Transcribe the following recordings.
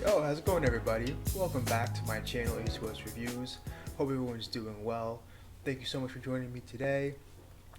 Yo, how's it going everybody? Welcome back to my channel, East West Reviews. Hope everyone's doing well. Thank you so much for joining me today.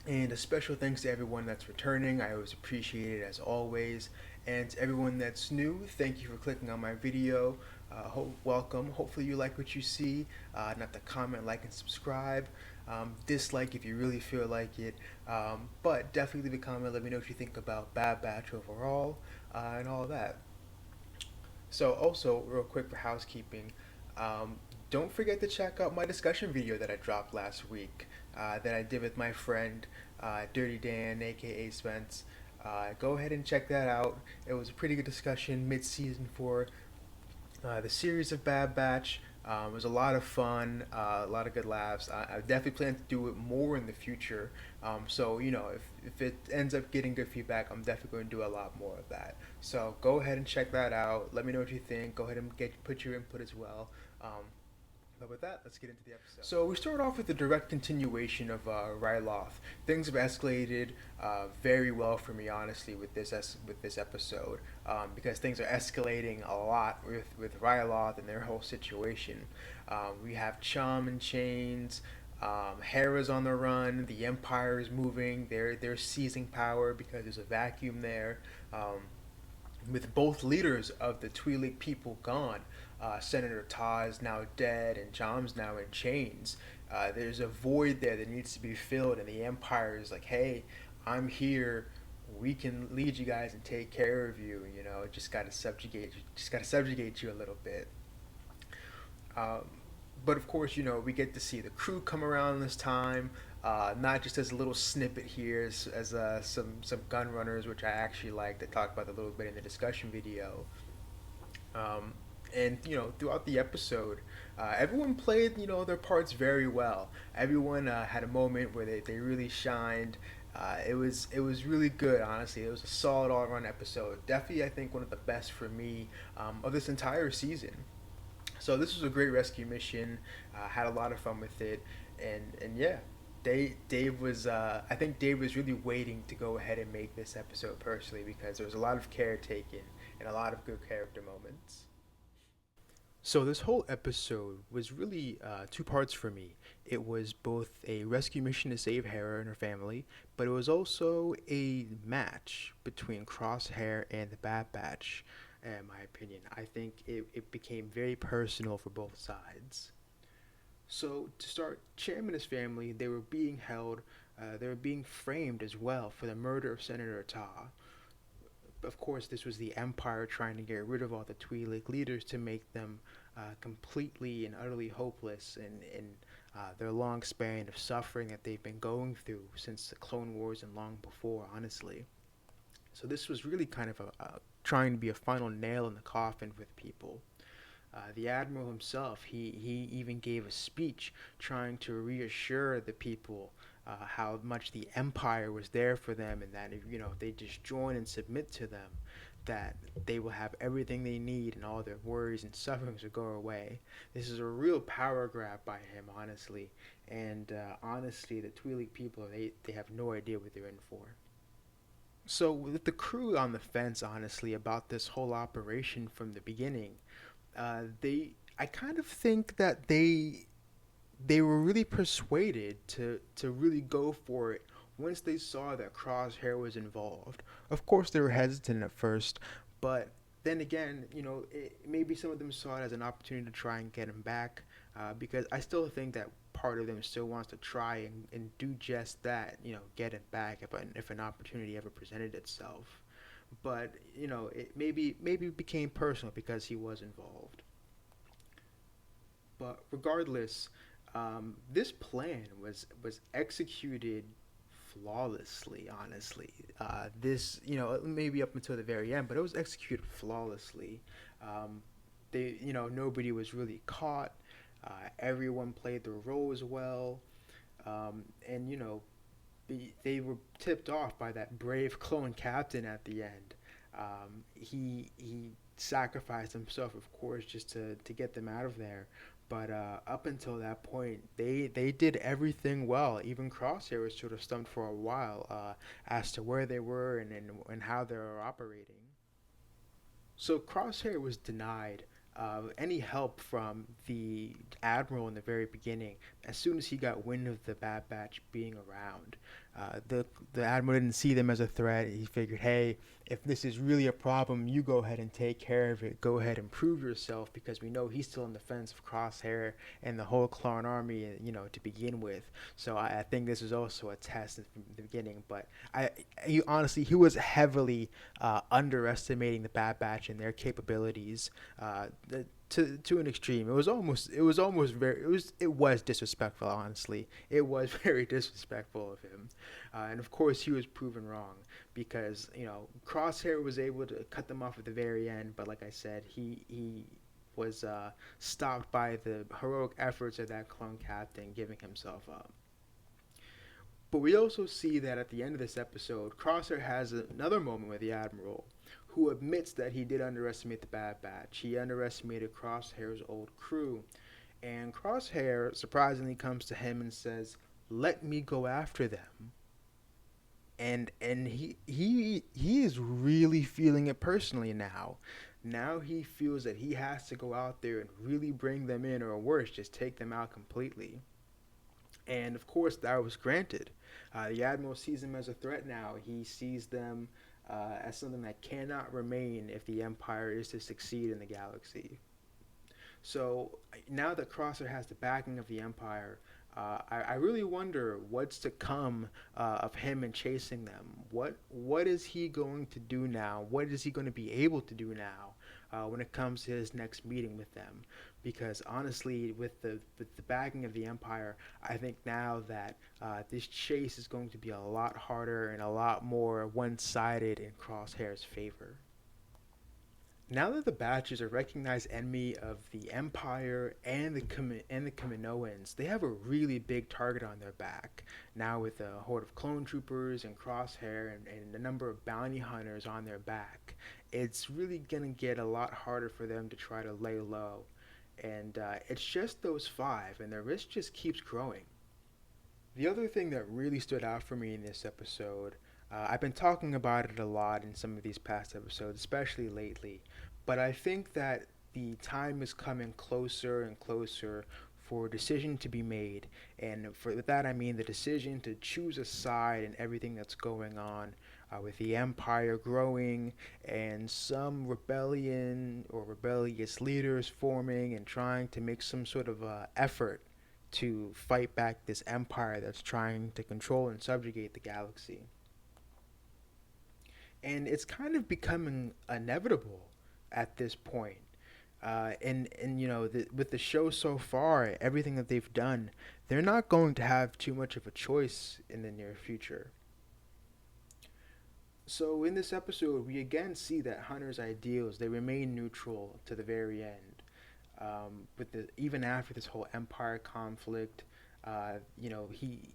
And a special thanks to everyone that's returning. I always appreciate it as always. And to everyone that's new, thank you for clicking on my video. Welcome. Hopefully you like what you see. Not to comment, like, and subscribe. Dislike if you really feel like it. But definitely leave a comment. Let me know what you think about Bad Batch overall and all that. So also, real quick for housekeeping, don't forget to check out my discussion video that I dropped last week that I did with my friend Dirty Dan, aka Spence. Go ahead and check that out. It was a pretty good discussion mid-season for the series of Bad Batch. It was a lot of fun, a lot of good laughs. I definitely plan to do it more in the future. So, if it ends up getting good feedback, I'm definitely going to do a lot more of that. So go ahead and check that out. Let me know what you think. Go ahead and put your input as well. But with that, let's get into the episode. So we start off with the direct continuation of Ryloth. Things have escalated very well for me, honestly, with this episode, because things are escalating a lot with Ryloth and their whole situation. We have Chum in chains. Hera's on the run. The Empire is moving. They're seizing power because there's a vacuum there. With both leaders of the Twi'lek people gone, Senator Ta is now dead and Jom's now in chains. There's a void there that needs to be filled, and the Empire is like, "Hey, I'm here. We can lead you guys and take care of you. Just gotta subjugate you a little bit." Um, but of course, we get to see the crew come around this time. Not just as a little snippet here, as some gun runners, which I actually liked. I talked about a little bit in the discussion video. Um, and throughout the episode, everyone played their parts very well. Everyone had a moment where they really shined. It was really good, honestly. It was a solid all around episode. Definitely, I think one of the best for me of this entire season. So this was a great rescue mission. Had a lot of fun with it, and yeah, Dave was. I think Dave was really waiting to go ahead and make this episode personally because there was a lot of care taken and a lot of good character moments. So this whole episode was really two parts for me. It was both a rescue mission to save Hera and her family, but it was also a match between Crosshair and the Bad Batch. In my opinion, I think it became very personal for both sides. So to start, Cham and his family, they were being held, they were being framed as well for the murder of Senator Ta. Of course, this was the Empire trying to get rid of all the Twi'lek leaders to make them completely and utterly hopeless in their long span of suffering that they've been going through since the Clone Wars and long before, honestly. So this was really kind of trying to be a final nail in the coffin with people. The Admiral himself, he even gave a speech trying to reassure the people how much the Empire was there for them, and that if they just join and submit to them, that they will have everything they need and all their worries and sufferings will go away. This is a real power grab by him, honestly. And honestly, the Twi'lek people, they have no idea what they're in for. So with the crew on the fence, honestly, about this whole operation from the beginning, I kind of think that they were really persuaded to really go for it once they saw that Crosshair was involved. Of course, they were hesitant at first, but then again, maybe some of them saw it as an opportunity to try and get him back, because I still think that part of them still wants to try and do just that, get it back if an opportunity ever presented itself. But it maybe became personal because he was involved. But regardless, this plan was executed flawlessly. Honestly, this maybe up until the very end, but it was executed flawlessly. Nobody was really caught. Everyone played their roles well, and they were tipped off by that brave clone captain at the end. He sacrificed himself, of course, just to get them out of there. But up until that point, they did everything well. Even Crosshair was sort of stumped for a while as to where they were and how they were operating. So Crosshair was denied any help from the admiral in the very beginning. As soon as he got wind of the Bad Batch being around, the admiral didn't see them as a threat. He figured, hey, if this is really a problem, you go ahead and take care of it. Go ahead and prove yourself, because we know he's still on the fence of Crosshair and the whole Clone Army, to begin with. So I think this is also a test from the beginning. But honestly, he was heavily underestimating the Bad Batch and their capabilities. To an extreme. It was disrespectful. Honestly, it was very disrespectful of him, and of course he was proven wrong, because Crosshair was able to cut them off at the very end. But like I said, he was stopped by the heroic efforts of that clone captain giving himself up. But we also see that at the end of this episode, Crosshair has another moment with the Admiral, who admits that he did underestimate the Bad Batch. He underestimated Crosshair's old crew. And Crosshair surprisingly comes to him and says, "Let me go after them." And he is really feeling it personally now. Now he feels that he has to go out there and really bring them in, or worse, just take them out completely. And of course, that was granted. The Admiral sees them as a threat now. He sees them as something that cannot remain if the Empire is to succeed in the galaxy. So now that Crosshair has the backing of the Empire, I really wonder what's to come of him and chasing them. What is he going to do now? What is he going to be able to do now when it comes to his next meeting with them? Because honestly, with the backing of the Empire, I think now that this chase is going to be a lot harder and a lot more one-sided in Crosshair's favor. Now that the Batches are recognized enemy of the Empire and the Kaminoans, they have a really big target on their back. Now with a horde of clone troopers and Crosshair and a number of bounty hunters on their back, it's really gonna get a lot harder for them to try to lay low. And it's just those five, and their risk just keeps growing. The other thing that really stood out for me in this episode, I've been talking about it a lot in some of these past episodes, especially lately, but I think that the time is coming closer and closer for a decision to be made. And with that, I mean the decision to choose a side in everything that's going on, with the Empire growing and some rebellion or rebellious leaders forming and trying to make some sort of effort to fight back this empire that's trying to control and subjugate the galaxy. And it's kind of becoming inevitable at this point. And with the show so far, everything that they've done, they're not going to have too much of a choice in the near future. So in this episode, we again see that Hunter's ideals, they remain neutral to the very end. Even after this whole empire conflict,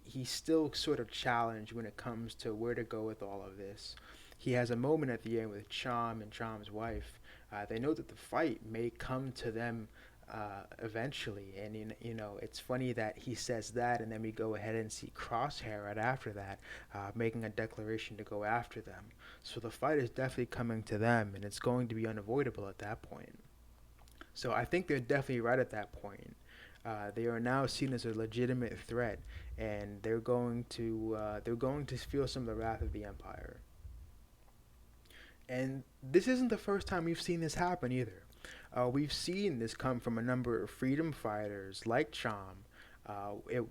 he's still sort of challenged when it comes to where to go with all of this. He has a moment at the end with Chom and Chom's wife. They know that the fight may come to them eventually, and it's funny that he says that, and then we go ahead and see Crosshair right after that, making a declaration to go after them. So the fight is definitely coming to them, and it's going to be unavoidable at that point. So I think they're definitely right at that point. They are now seen as a legitimate threat, and they're going to feel some of the wrath of the Empire. And this isn't the first time we've seen this happen either. We've seen this come from a number of freedom fighters like Chom.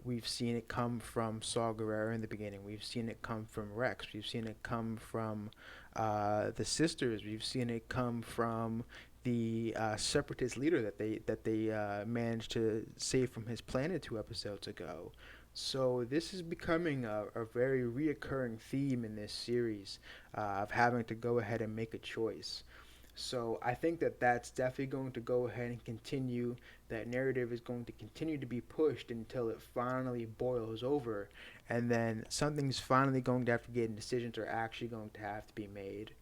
We've seen it come from Saw Gerrera in the beginning. We've seen it come from Rex. We've seen it come from the sisters. We've seen it come from the separatist leader that they managed to save from his planet 2 episodes ago. So this is becoming a very reoccurring theme in this series, of having to go ahead and make a choice. So I think that that's definitely going to go ahead and continue. That narrative is going to continue to be pushed until it finally boils over, and then something's finally going to have to get, and decisions are actually going to have to be made.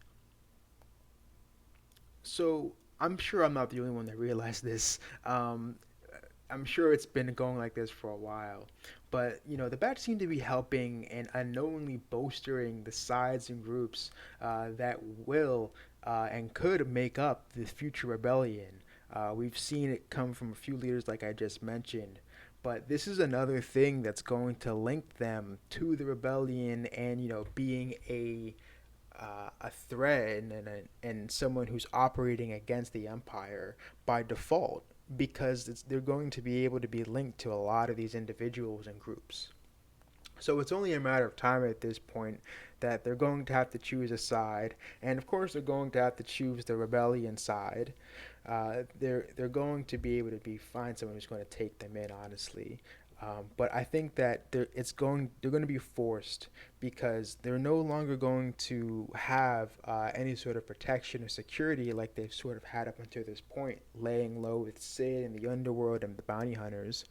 So I'm sure I'm not the only one that realized this. I'm sure it's been going like this for a while. But, the bats seem to be helping and unknowingly bolstering the sides and groups that will and could make up the future rebellion. We've seen it come from a few leaders, like I just mentioned. But this is another thing that's going to link them to the rebellion and, being a threat and someone who's operating against the empire by default, because they're going to be able to be linked to a lot of these individuals and groups. So it's only a matter of time at this point that they're going to have to choose a side, and of course they're going to have to choose the rebellion side. They're going to be able to find someone who's going to take them in, honestly. But I think that they're going to be forced, because they're no longer going to have any sort of protection or security like they've sort of had up until this point, laying low with Sid and the underworld and the bounty hunters.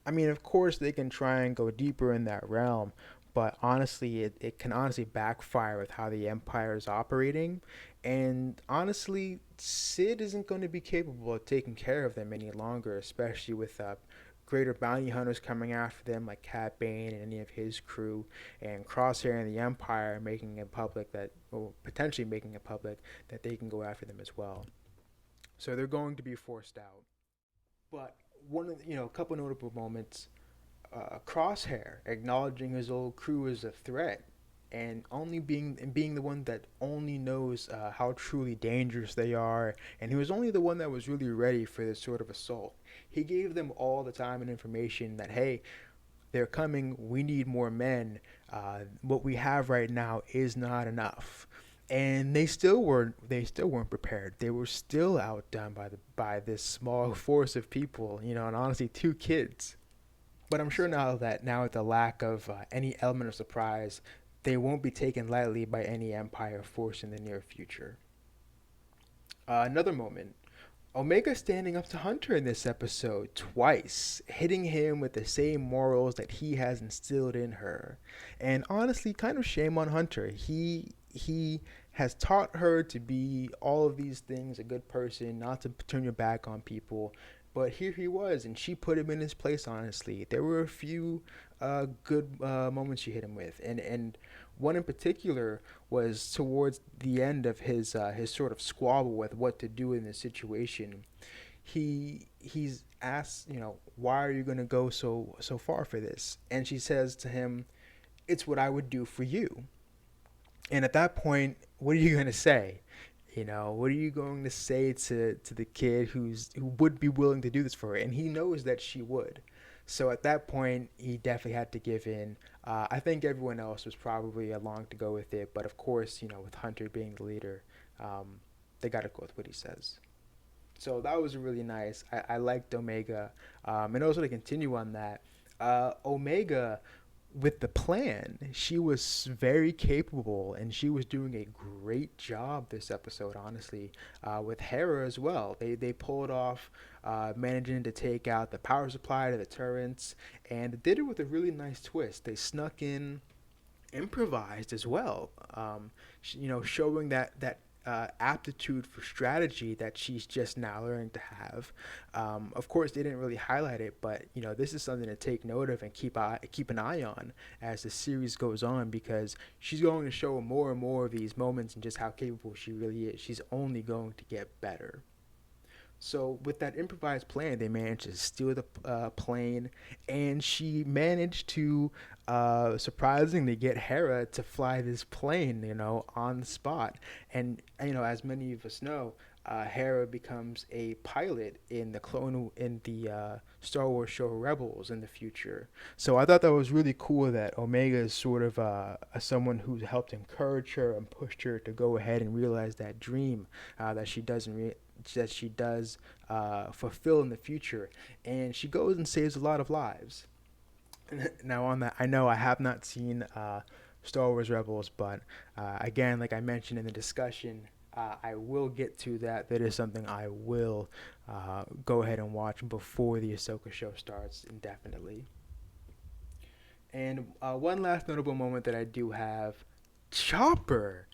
I mean, of course, they can try and go deeper in that realm, but honestly, it can honestly backfire with how the Empire is operating. And honestly, Sid isn't going to be capable of taking care of them any longer, especially with greater bounty hunters coming after them, like Cat Bane and any of his crew, and Crosshair and the Empire making it public that, or potentially making it public, that they can go after them as well. So they're going to be forced out. But a couple notable moments, Crosshair acknowledging his old crew as a threat, and only being the one that only knows how truly dangerous they are, and he was only the one that was really ready for this sort of assault. He gave them all the time and information that, hey, they're coming, we need more men. What we have right now is not enough. And they still weren't prepared. They were still outdone by this small force of people, and honestly, two kids. But I'm sure now with the lack of any element of surprise, they won't be taken lightly by any Empire force in the near future. Another moment, Omega standing up to Hunter in this episode twice, hitting him with the same morals that he has instilled in her. And honestly, kind of shame on Hunter. He has taught her to be all of these things, a good person, not to turn your back on people. But here he was, and she put him in his place. Honestly, there were a few good moments she hit him with, and one in particular was towards the end of his sort of squabble with what to do in this situation. He's asked, why are you going to go so far for this? And she says to him, "It's what I would do for you." And at that point, what are you going to say? What are you going to say to the kid who would be willing to do this for her? And he knows that she would. So at that point, he definitely had to give in. I think everyone else was probably along to go with it, but of course, with Hunter being the leader, they got to go with what he says. So that was really nice. I liked Omega, and also to continue on that, Omega, with the plan, she was very capable, and she was doing a great job this episode, honestly, with Hera as well. They pulled off managing to take out the power supply to the turrets, and did it with a really nice twist. They snuck in improvised as well, showing that aptitude for strategy that she's just now learning to have. Of course, they didn't really highlight it, but this is something to take note of and keep an eye on as the series goes on, because she's going to show more and more of these moments and just how capable she really is. She's only going to get better. So with that improvised plan, they managed to steal the plane, and she managed to surprisingly get Hera to fly this plane, on the spot. And as many of us know, Hera becomes a pilot in the Star Wars show Rebels in the future. So I thought that was really cool that Omega is sort of someone who helped encourage her and pushed her to go ahead and realize that dream that she does fulfill in the future, and she goes and saves a lot of lives. Now, on that, I know I have not seen Star Wars Rebels, but again, like I mentioned in the discussion, I will get to that. That is something I will go ahead and watch before the Ahsoka show starts indefinitely. And one last notable moment that I do have, Chopper.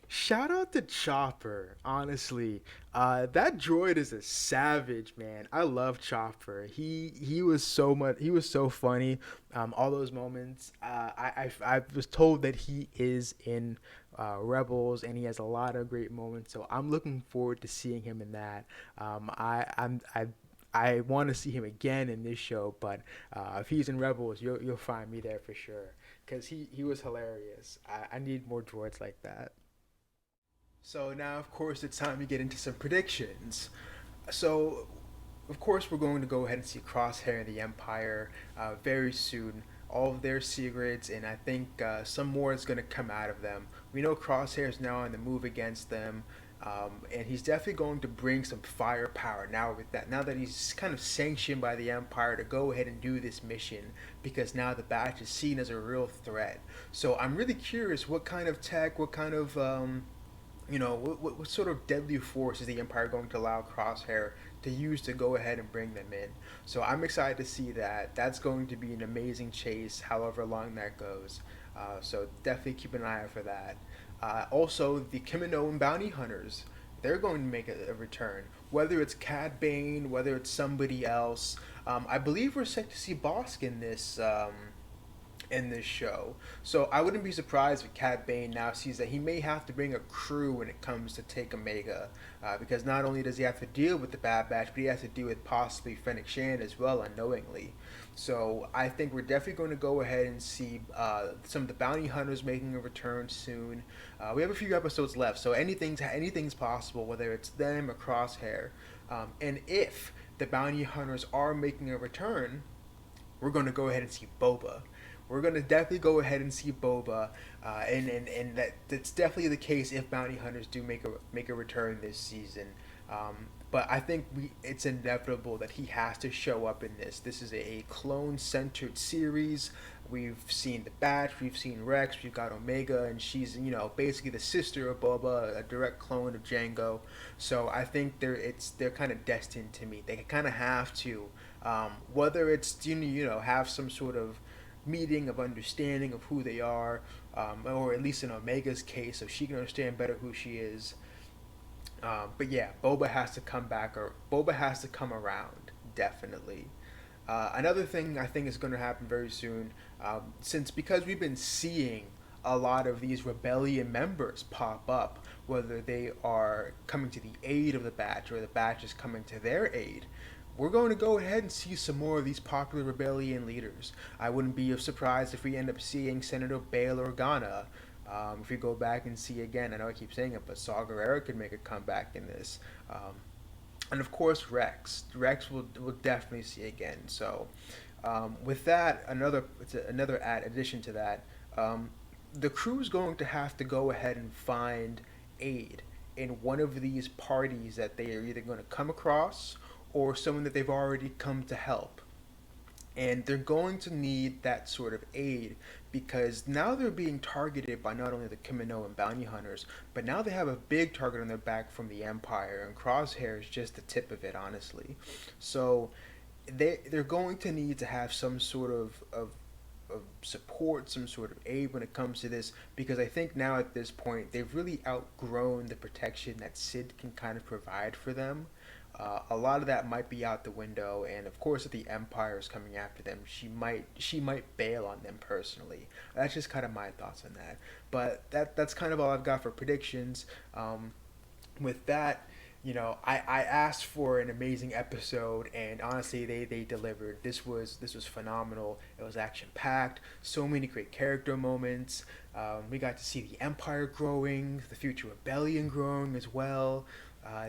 Shout out to Chopper, honestly. That droid is a savage, man. I love Chopper. He was so much. He was so funny. All those moments. I was told that he is in Rebels, and he has a lot of great moments. So I'm looking forward to seeing him in that. I want to see him again in this show, but if he's in Rebels, you'll find me there for sure. Cause he was hilarious. I need more droids like that. So now, of course, it's time to get into some predictions. So, of course, we're going to go ahead and see Crosshair and the Empire very soon. All of their secrets, and I think some more is going to come out of them. We know Crosshair is now on the move against them, and he's definitely going to bring some firepower now with that. Now that he's kind of sanctioned by the Empire to go ahead and do this mission, because now the Batch is seen as a real threat. So I'm really curious what kind of tech, what kind of what sort of deadly force is the Empire going to allow Crosshair to use to go ahead and bring them in? So I'm excited to see that. That's going to be an amazing chase, however long that goes. So definitely keep an eye out for that. Also, the Kaminoan bounty hunters, they're going to make a return. Whether it's Cad Bane, whether it's somebody else. I believe we're set to see Bosk in this show. So I wouldn't be surprised if Cad Bane now sees that he may have to bring a crew when it comes to take Omega, because not only does he have to deal with the Bad Batch, but he has to deal with possibly Fennec Shand as well, unknowingly. So I think we're definitely going to go ahead and see some of the bounty hunters making a return soon. We have a few episodes left, so anything's possible, whether it's them or Crosshair. And if the bounty hunters are making a return, we're going to go ahead and see Boba. We're going to definitely go ahead and see Boba, and that's definitely the case if bounty hunters do make a return this season. But I think it's inevitable that he has to show up in this. This is a clone-centered series. We've seen the Batch, we've seen Rex, we've got Omega, and she's basically the sister of Boba, a direct clone of Jango. So I think they're kind of destined to meet. They kind of have to, whether it's have some sort of meeting of understanding of who they are, or at least in Omega's case, so she can understand better who she is. But yeah, Boba has to come back, or Boba has to come around, definitely. Another thing I think is going to happen very soon, because we've been seeing a lot of these rebellion members pop up, whether they are coming to the aid of the Batch or the Batch is coming to their aid. We're going to go ahead and see some more of these popular rebellion leaders. I wouldn't be surprised if we end up seeing Senator Bail Organa. If we go back and see again, I know I keep saying it, but Saw Gerrera could make a comeback in this. And of course, Rex. Rex will definitely see again. So, with that, another addition to that, the crew's going to have to go ahead and find aid in one of these parties that they are either going to come across or someone that they've already come to help. And they're going to need that sort of aid because now they're being targeted by not only the Kaminoan bounty hunters, but now they have a big target on their back from the Empire, and Crosshair is just the tip of it, honestly. So they're going to need to have some sort of support, some sort of aid when it comes to this, because I think now at this point they've really outgrown the protection that Sid can kind of provide for them. A lot of that might be out the window, and of course, if the Empire is coming after them, she might bail on them personally. That's just kind of my thoughts on that. But that's kind of all I've got for predictions. With that, I asked for an amazing episode, and honestly, they delivered. This was phenomenal. It was action packed, so many great character moments. We got to see the Empire growing, the future rebellion growing as well.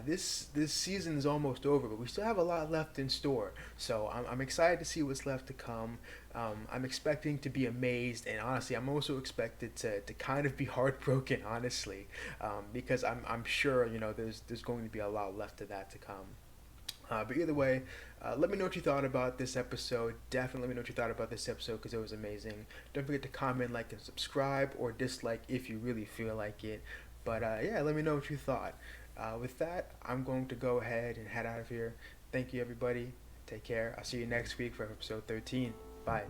This season is almost over, but we still have a lot left in store. So I'm excited to see what's left to come. I'm expecting to be amazed, and honestly, I'm also expected to kind of be heartbroken, honestly, because I'm sure there's going to be a lot left of that to come. But either way, let me know what you thought about this episode. Definitely let me know what you thought about this episode because it was amazing. Don't forget to comment, like, and subscribe, or dislike if you really feel like it. But yeah, let me know what you thought. With that, I'm going to go ahead and head out of here. Thank you, everybody. Take care. I'll see you next week for episode 13. Bye.